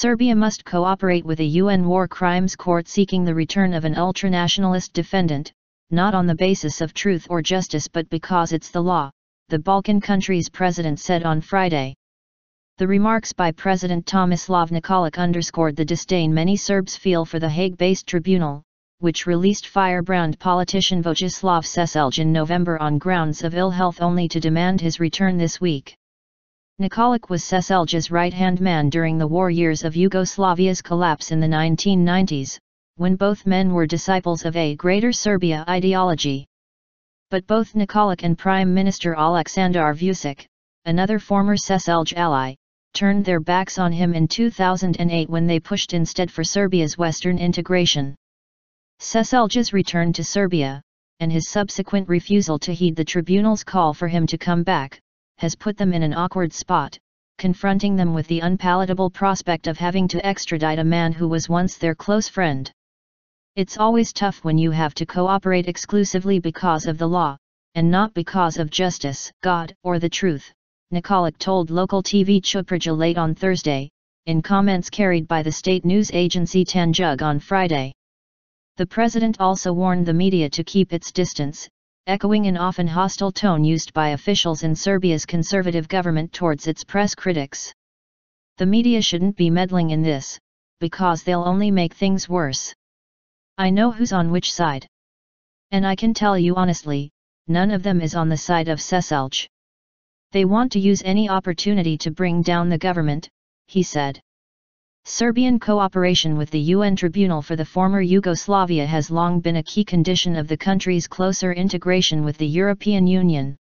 Serbia must cooperate with a UN War Crimes Court seeking the return of an ultra-nationalist defendant, not on the basis of truth or justice but because it's the law, the Balkan country's president said on Friday. The remarks by President Tomislav Nikolic underscored the disdain many Serbs feel for the Hague-based tribunal, which released firebrand politician Vojislav Seselj in November on grounds of ill health only to demand his return this week. Nikolic was Seselj's right-hand man during the war years of Yugoslavia's collapse in the 1990s, when both men were disciples of a Greater Serbia ideology. But both Nikolic and Prime Minister Aleksandar Vucic, another former Seselj ally, turned their backs on him in 2008 when they pushed instead for Serbia's Western integration. Seselj's return to Serbia, and his subsequent refusal to heed the tribunal's call for him to come back, has put them in an awkward spot, confronting them with the unpalatable prospect of having to extradite a man who was once their close friend. It's always tough when you have to cooperate exclusively because of the law, and not because of justice, God, or the truth, Nikolic told local TV Chupraja late on Thursday, in comments carried by the state news agency Tanjug on Friday. The president also warned the media to keep its distance, echoing an often hostile tone used by officials in Serbia's conservative government towards its press critics. The media shouldn't be meddling in this, because they'll only make things worse. I know who's on which side. And I can tell you honestly, none of them is on the side of Seselj. They want to use any opportunity to bring down the government, he said. Serbian cooperation with the UN Tribunal for the former Yugoslavia has long been a key condition of the country's closer integration with the European Union.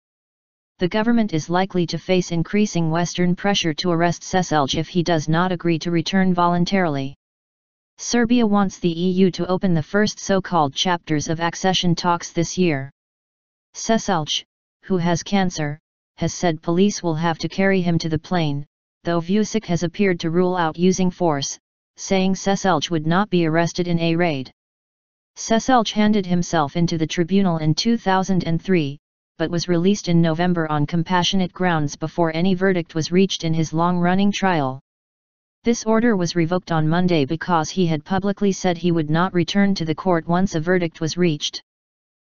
The government is likely to face increasing Western pressure to arrest Seselj if he does not agree to return voluntarily. Serbia wants the EU to open the first so-called chapters of accession talks this year. Seselj, who has cancer, has said police will have to carry him to the plane, though Vucic has appeared to rule out using force, saying Seselj would not be arrested in a raid. Seselj handed himself into the tribunal in 2003, but was released in November on compassionate grounds before any verdict was reached in his long-running trial. This order was revoked on Monday because he had publicly said he would not return to the court once a verdict was reached.